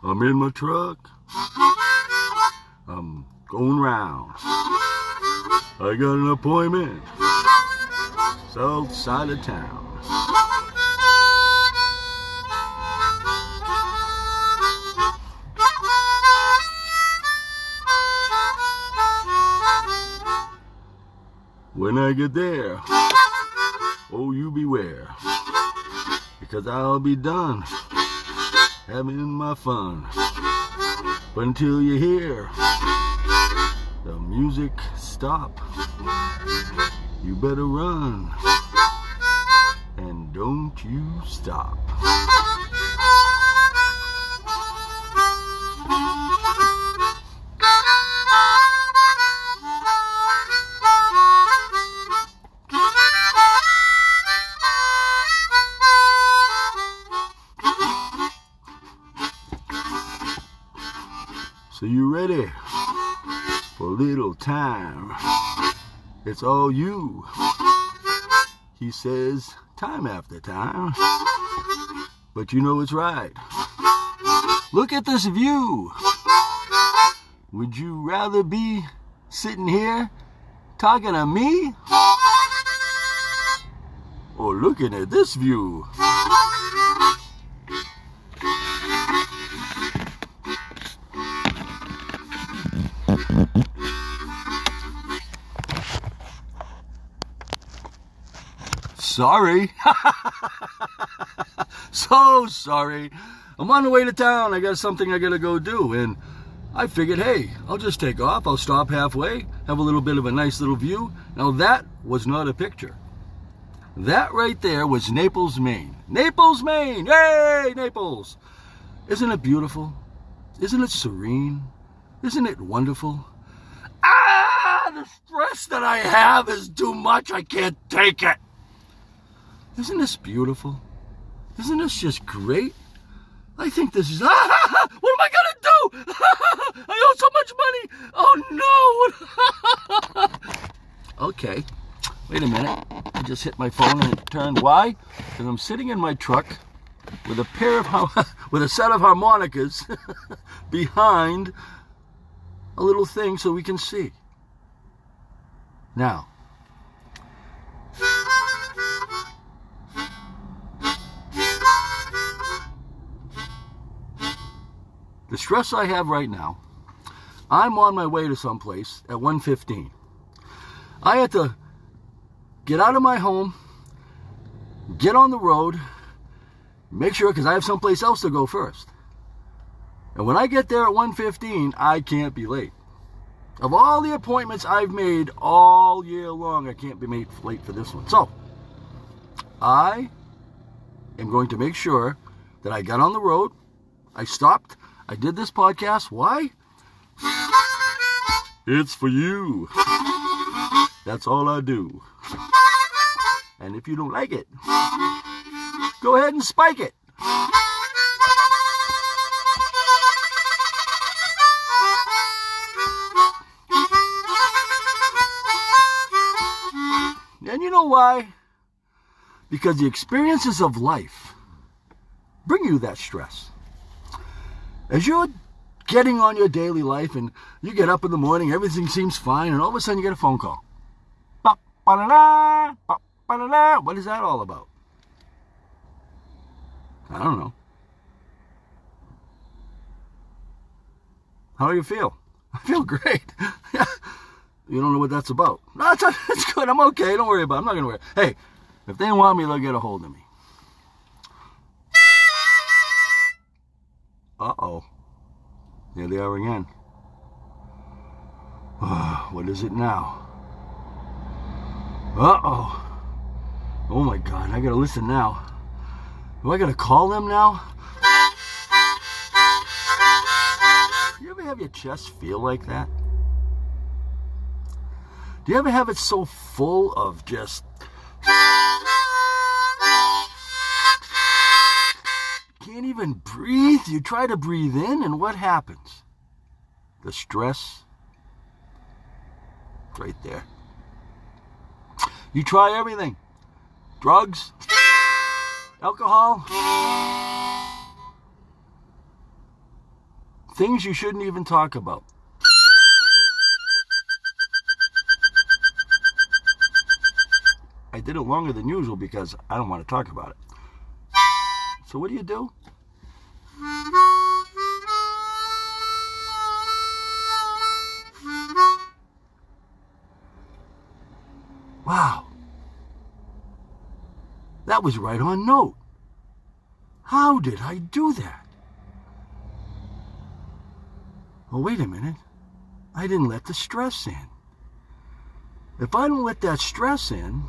I'm in my truck. I'm going round. I got an appointment. South side of town. When I get there, oh, you beware, because I'll be done having my fun. But until you hear the music stop, you better run, and don't you stop. So you ready for a little time? It's all you, he says, time after time. But you know it's right. Look at this view. Would you rather be sitting here talking to me, or looking at this view? Sorry. So sorry. I'm on the way to town. I got something I gotta go do. And I figured, hey, I'll just take off. I'll stop halfway, have a little bit of a nice little view. Now that was not a picture. That right there was Naples, Maine. Naples, Maine. Hey, Naples. Isn't it beautiful? Isn't it serene? Isn't it wonderful? The stress that I have is too much. I can't take it. Isn't this beautiful? Isn't this just great? I think this is... what am I going to do? I owe so much money. Oh, no. Okay. Wait a minute. I just hit my phone and it turned. Why? Because I'm sitting in my truck with with a set of harmonicas behind a little thing so we can see. Now, the stress I have right now, I'm on my way to someplace at 1:15. I had to get out of my home, get on the road, make sure, because I have someplace else to go first. And when I get there at 1:15, I can't be late. Of all the appointments I've made all year long, I can't be made late for this one. So, I am going to make sure that I got on the road, I stopped, I did this podcast. Why? It's for you. That's all I do. And if you don't like it, go ahead and spike it. And you know why? Because the experiences of life bring you that stress. As you're getting on your daily life and you get up in the morning, everything seems fine, and all of a sudden you get a phone call. What is that all about? I don't know. How do you feel? I feel great. You don't know what that's about. No, it's good. I'm okay. Don't worry about it. I'm not going to worry. Hey, if they want me, they'll get a hold of me. Uh-oh. Here they are again. What is it now? Uh-oh. Oh my God, I gotta listen now. Do I gotta call them now? You ever have your chest feel like that? Do you ever have it so full of just... can't even breathe? You try to breathe in, and what happens? The stress, right there. You try everything. Drugs, alcohol, things you shouldn't even talk about. I did it longer than usual because I don't want to talk about it. So what do? Wow. That was right on note. How did I do that? Well, wait a minute. I didn't let the stress in. If I don't let that stress in,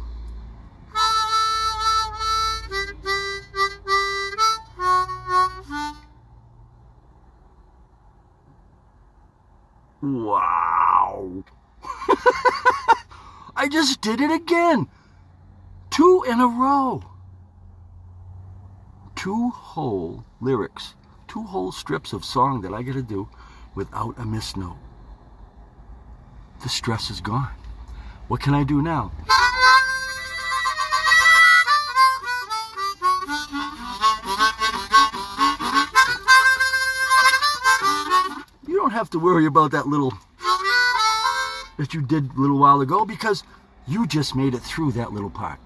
wow. I just did it again. 2 in a row. 2 whole lyrics. 2 whole strips of song that I got to do without a missed note. The stress is gone. What can I do now? You don't have to worry about that little that you did a little while ago because you just made it through that little part.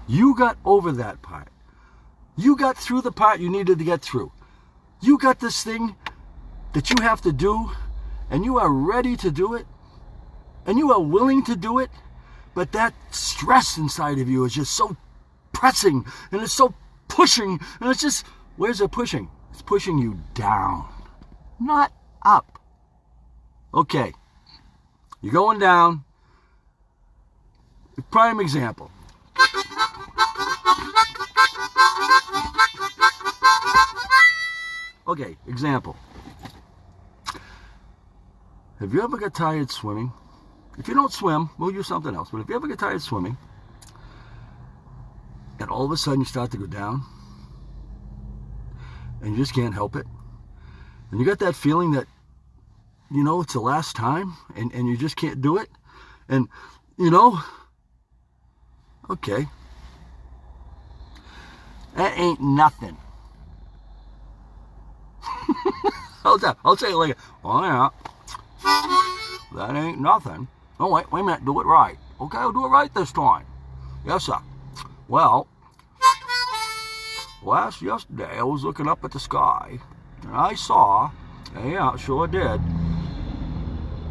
You got over that part. You got through the part you needed to get through. You got this thing that you have to do, and you are ready to do it, and you are willing to do it, but that stress inside of you is just so pressing, and it's so pushing, and it's just, where's it pushing? It's pushing you down, not up. Okay, you're going down. Prime example. Okay, example. Have you ever got tired swimming? If you don't swim, we'll use something else. But if you ever get tired swimming, and all of a sudden you start to go down, and you just can't help it, and you got that feeling that, you know, it's the last time, and you just can't do it, and, you know, okay, that ain't nothing. I'll say it like, oh yeah, that ain't nothing. Oh wait a minute, do it right. Okay, I'll do it right this time. Yes sir. Well, yesterday I was looking up at the sky, and I saw, yeah, sure did,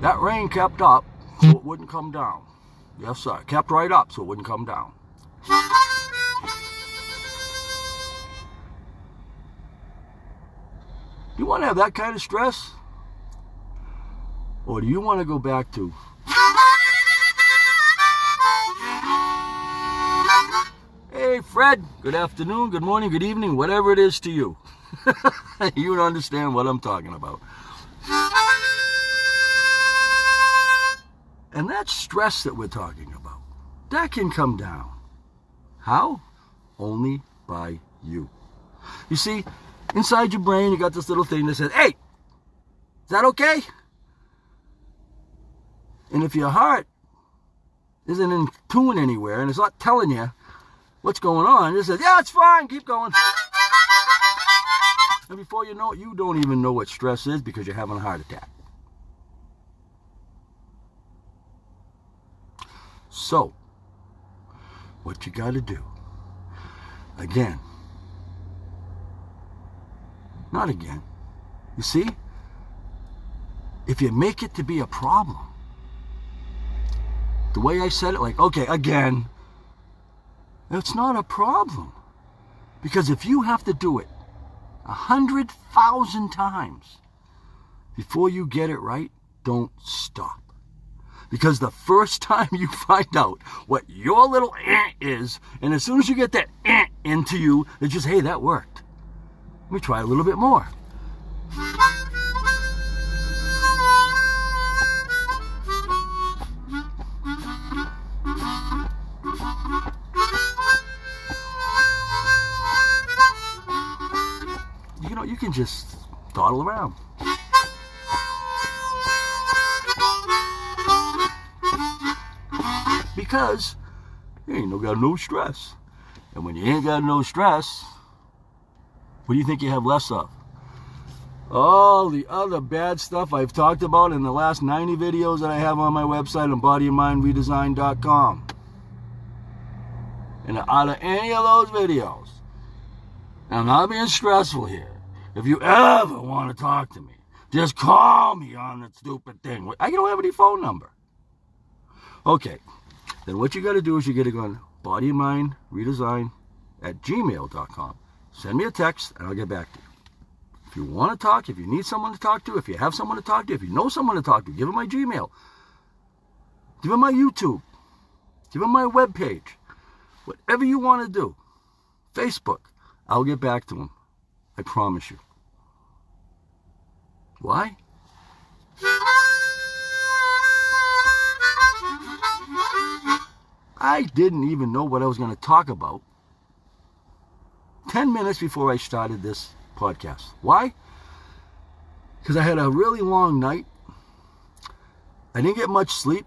that rain kept up so it wouldn't come down. Yes sir, kept right up so it wouldn't come down. Do you want to have that kind of stress? Or do you want to go back to, hey Fred, good afternoon, good morning, good evening, whatever it is to you. You don't understand what I'm talking about. And that stress that we're talking about, that can come down. How? Only by you. You see, inside your brain, you got this little thing that says, hey, is that okay? And if your heart isn't in tune anywhere and it's not telling you what's going on, it says, yeah, it's fine, keep going. And before you know it, you don't even know what stress is because you're having a heart attack. So, what you got to do, again, not again, you see, if you make it to be a problem, the way I said it, like, okay, again, it's not a problem. Because if you have to do it 100,000 times before you get it right, don't stop. Because the first time you find out what your little is, and as soon as you get that into you, it's just, hey, that worked. Let me try a little bit more. You know, you can just dawdle around. Because you ain't got no stress. And when you ain't got no stress, what do you think you have less of? all the other bad stuff I've talked about in the last 90 videos that I have on my website on bodyandmindredesign.com. And out of any of those videos, and I'm not being stressful here, if you ever want to talk to me, just call me on that stupid thing. I don't have any phone number. Okay, then what you got to do is you got to go on bodyandmindredesign@gmail.com. Send me a text and I'll get back to you. If you want to talk, if you need someone to talk to, if you have someone to talk to, if you know someone to talk to, give them my Gmail. Give them my YouTube. Give them my webpage. Whatever you want to do. Facebook. I'll get back to them. I promise you. Why? I didn't even know what I was going to talk about 10 minutes before I started this podcast. Why? Because I had a really long night. I didn't get much sleep.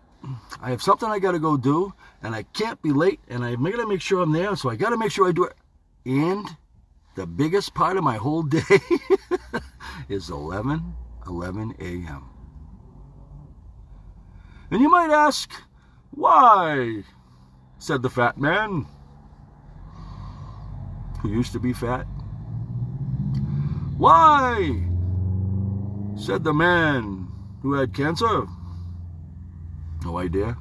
I have something I got to go do, and I can't be late, and I'm going to make sure I'm there, so I got to make sure I do it. And the biggest part of my whole day is 11 a.m. And you might ask, why? Said the fat man, who used to be fat. Why? Said the man who had cancer. No idea.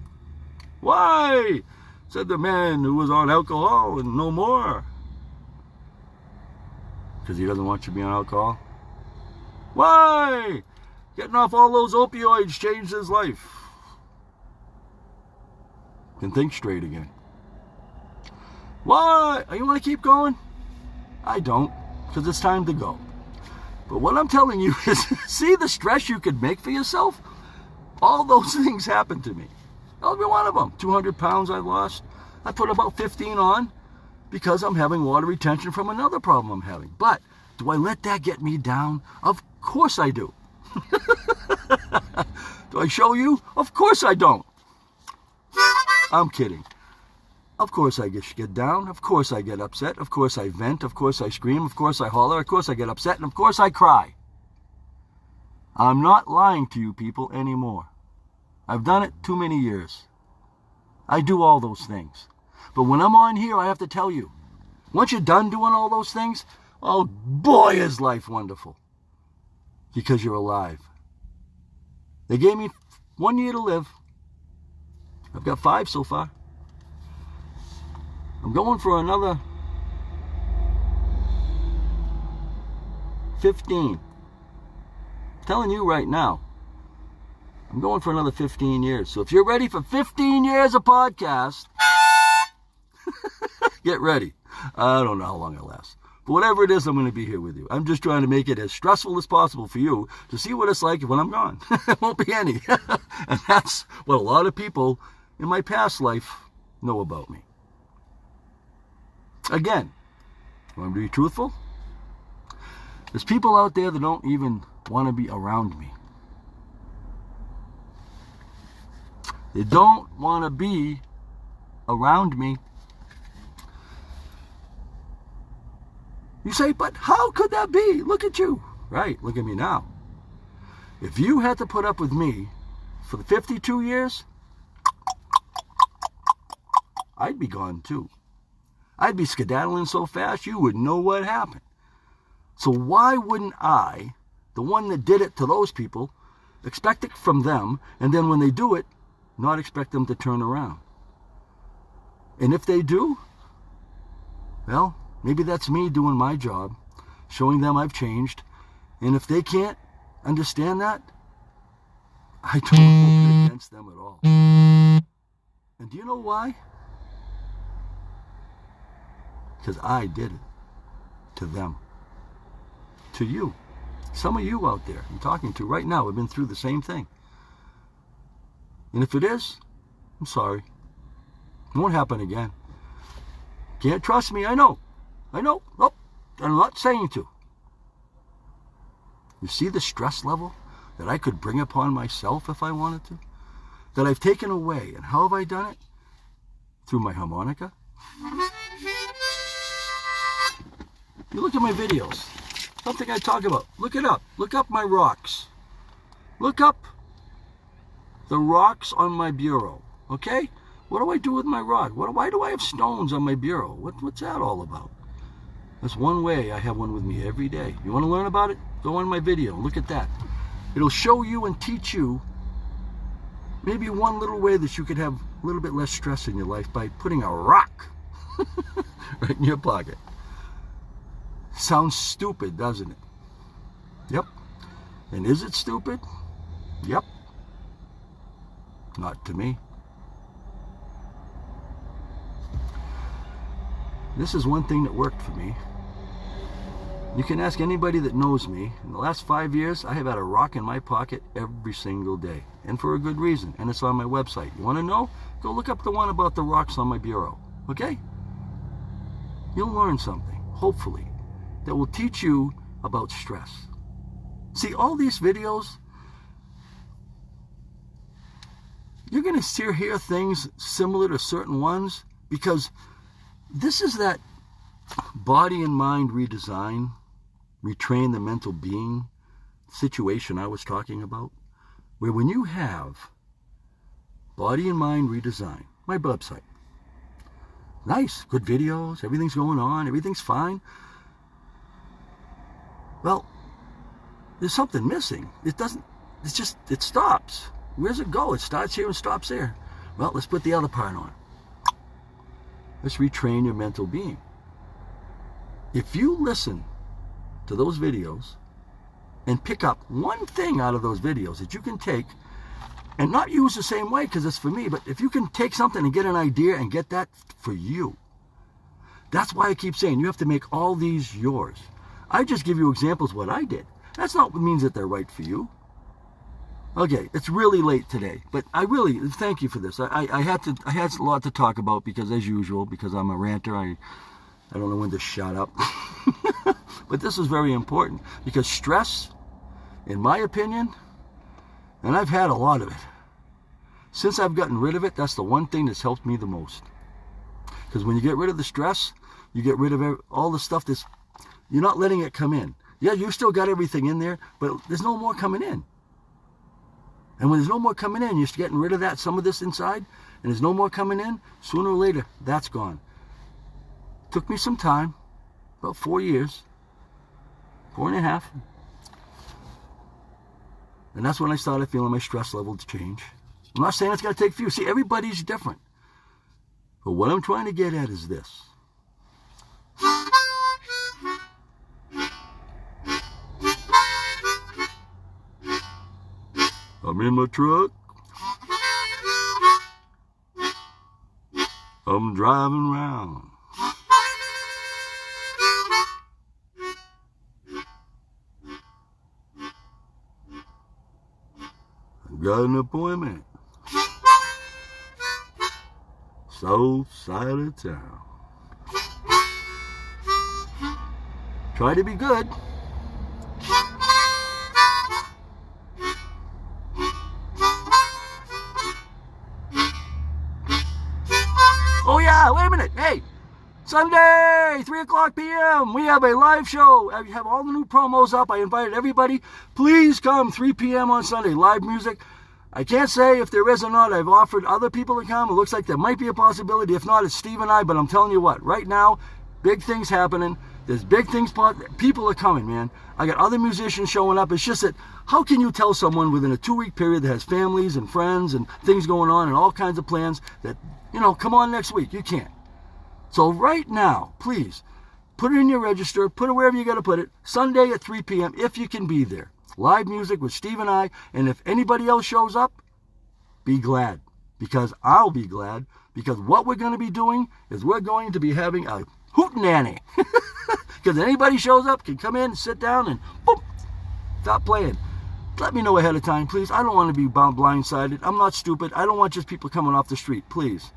Why? Said the man who was on alcohol and no more. Because he doesn't want you to be on alcohol. Why? Getting off all those opioids changed his life. Can think straight again. Why? You want to keep going? I don't, because it's time to go. But what I'm telling you is, see the stress you could make for yourself? All those things happened to me. Every one of them. 200 pounds I lost. I put about 15 on because I'm having water retention from another problem I'm having. But do I let that get me down? Of course I do. Do I show you? Of course I don't. I'm kidding. Of course I get down. Of course I get upset. Of course I vent. Of course I scream. Of course I holler. Of course I get upset. And of course I cry. I'm not lying to you people anymore. I've done it too many years. I do all those things. But when I'm on here, I have to tell you, once you're done doing all those things, oh boy, is life wonderful. Because you're alive. They gave me 1 year to live. I've got 5 so far. I'm going for another 15. I'm telling you right now, I'm going for another 15 years. So if you're ready for 15 years of podcast, get ready. I don't know how long it'll last. But whatever it is, I'm going to be here with you. I'm just trying to make it as stressful as possible for you to see what it's like when I'm gone. It won't be any. And that's what a lot of people in my past life know about me. Again, want to be truthful? There's people out there that don't even want to be around me. They don't want to be around me. You say, but how could that be? Look at you. Right, look at me now. If you had to put up with me for the 52 years, I'd be gone too. I'd be skedaddling so fast you wouldn't know what happened. So why wouldn't I, the one that did it to those people, expect it from them, and then when they do it, not expect them to turn around? And if they do, well, maybe that's me doing my job, showing them I've changed. And if they can't understand that, I don't hold it against them at all. And do you know why? Because I did it to them, to you. Some of you out there I'm talking to right now have been through the same thing. And if it is, I'm sorry. It won't happen again. Can't trust me, I know. Nope, I'm not saying to. You see the stress level that I could bring upon myself if I wanted to? That I've taken away. And how have I done it? Through my harmonica. You look at my videos. something I talk about. Look it up. Look up my rocks. Look up the rocks on my bureau, okay? What do I do with my rock? Why do I have stones on my bureau? What's that all about? That's one way I have one with me every day. You want to learn about it? Go on my video. Look at that. It'll show you and teach you maybe one little way that you could have a little bit less stress in your life by putting a rock right in your pocket. Sounds stupid, doesn't it? Yep. And is it stupid? Yep. Not to me. This is one thing that worked for me. You can ask anybody that knows me. In the last 5 years, I have had a rock in my pocket every single day. And for a good reason. And it's on my website. You want to know? Go look up the one about the rocks on my bureau. Okay? You'll learn something, hopefully, that will teach you about stress. See, all these videos, you're going to hear things similar to certain ones because this is that body and mind redesign, retrain the mental being situation I was talking about, where when you have body and mind redesign, my website, nice, good videos, everything's going on, everything's fine. Well, there's something missing. It stops. Where's it go? It starts here and stops there. Well, let's put the other part on. Let's retrain your mental being. If you listen to those videos and pick up one thing out of those videos that you can take and not use the same way because it's for me, but if you can take something and get an idea and get that for you, that's why I keep saying you have to make all these yours. I just give you examples of what I did. That's not what means that they're right for you. Okay, it's really late today, but I really thank you for this. I had a lot to talk about because, as usual, because I'm a ranter, I don't know when to shut up. But this is very important because stress, in my opinion, and I've had a lot of it, since I've gotten rid of it, that's the one thing that's helped me the most. Because when you get rid of the stress, you get rid of all the stuff you're not letting it come in. Yeah, you still got everything in there, but there's no more coming in. And when there's no more coming in, you're getting rid of some of this inside, and there's no more coming in, sooner or later, that's gone. Took me some time, about 4 years, 4.5. And that's when I started feeling my stress level change. I'm not saying it's going to take a few. See, everybody's different. But what I'm trying to get at is this. I'm in my truck. I'm driving around. I've got an appointment. South side of town. Try to be good. Oh yeah, wait a minute. Hey, Sunday, 3 o'clock p.m. We have a live show. I have all the new promos up. I invited everybody. Please come 3 p.m. on Sunday. Live music. I can't say if there is or not. I've offered other people to come. It looks like there might be a possibility. If not, it's Steve and I. But I'm telling you what, right now, big things happening. There's big things. People are coming, man. I got other musicians showing up. It's just that how can you tell someone within a 2-week period that has families and friends and things going on and all kinds of plans that, come on next week? You can't. So right now, please, put it in your register. Put it wherever you got to put it. Sunday at 3 p.m. if you can be there. Live music with Steve and I. And if anybody else shows up, be glad. Because I'll be glad. Because what we're going to be doing is we're going to be having a hootenanny. Because anybody shows up, can come in, sit down, and boom, stop playing. Let me know ahead of time, please. I don't want to be blindsided. I'm not stupid. I don't want just people coming off the street, please.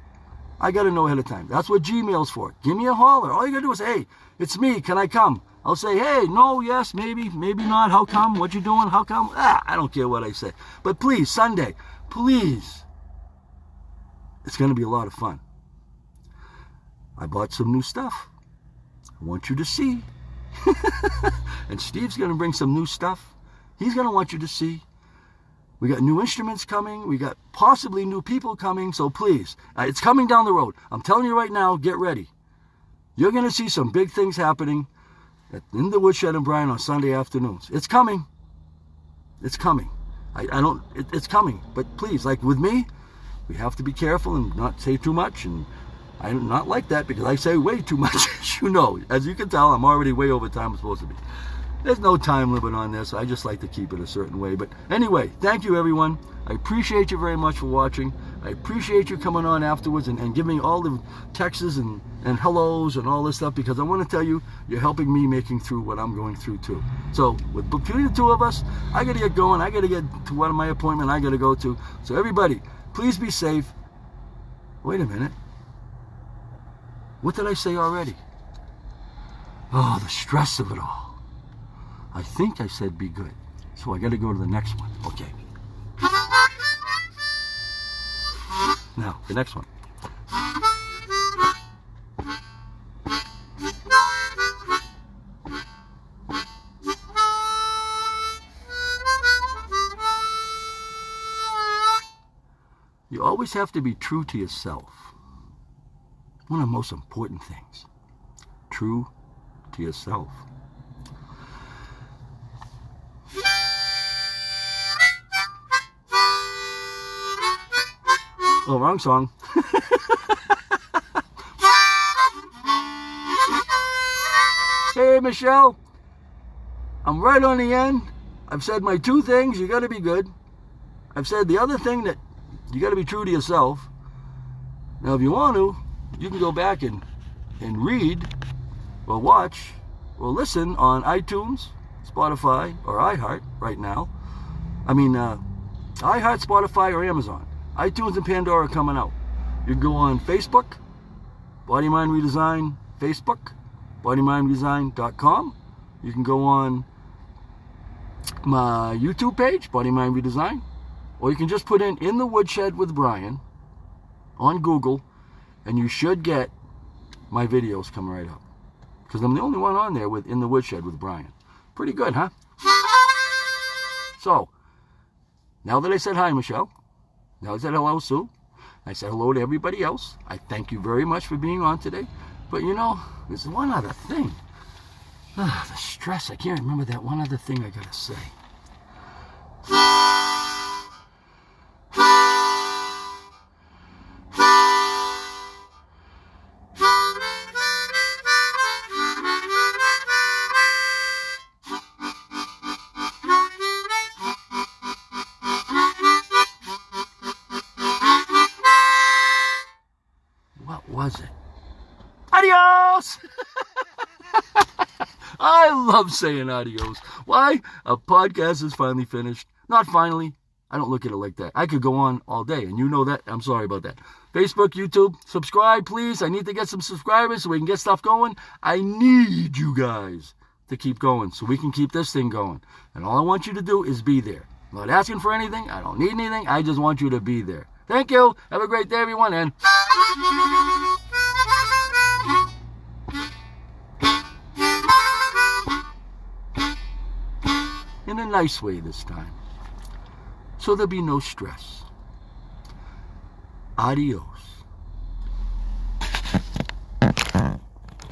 I got to know ahead of time. That's what Gmail's for. Give me a holler. All you got to do is, hey, it's me. Can I come? I'll say, hey, no, yes, maybe, maybe not. How come? What you doing? How come? I don't care what I say. But please, Sunday, please. It's going to be a lot of fun. I bought some new stuff. I want you to see. And Steve's going to bring some new stuff. He's going to want you to see. We got new instruments coming. We got possibly new people coming. So please, it's coming down the road. I'm telling you right now, get ready. You're going to see some big things happening in the Woodshed and Brian on Sunday afternoons. It's coming. It's coming. It's coming. But please, like with me, we have to be careful and not say too much. And I'm not like that because I say way too much, as you know. As you can tell, I'm already way over time I'm supposed to be. There's no time limit on this. I just like to keep it a certain way. But anyway, thank you, everyone. I appreciate you very much for watching. I appreciate you coming on afterwards and giving me all the texts and hellos and all this stuff, because I want to tell you, you're helping me making through what I'm going through too. So between the two of us, I got to get going. I got to get to one of my appointments I got to go to. So everybody, please be safe. Wait a minute. What did I say already? Oh, the stress of it all. I think I said be good. So I got to go to the next one. Okay. Now, the next one. You always have to be true to yourself. One of the most important things. True to yourself. Oh, wrong song. Hey, Michelle. I'm right on the end. I've said my two things. You got to be good. I've said the other thing, that you got to be true to yourself. Now, if you want to, you can go back and read or watch or listen on iTunes, Spotify, or iHeart right now. I mean, iHeart, Spotify, or Amazon. iTunes and Pandora are coming out. You can go on Facebook, Body Mind Redesign, Facebook, bodymindredesign.com. You can go on my YouTube page, Body Mind Redesign, or you can just put in the Woodshed with Brian on Google, and you should get my videos come right up. Because I'm the only one on there with In the Woodshed with Brian. Pretty good, huh? So, now that I said hi, Michelle, now I said hello, Sue, I said hello to everybody else, I thank you very much for being on today. But you know, there's one other thing. The stress, I can't remember that one other thing I gotta say. What was it? Adios! I love saying adios. Why? A podcast is finally finished. Not finally. I don't look at it like that. I could go on all day, and you know that. I'm sorry about that. Facebook, YouTube, subscribe, please. I need to get some subscribers so we can get stuff going. I need you guys to keep going so we can keep this thing going. And all I want you to do is be there. I'm not asking for anything. I don't need anything. I just want you to be there. Thank you. Have a great day, everyone, and in a nice way this time, so there'll be no stress. Adios.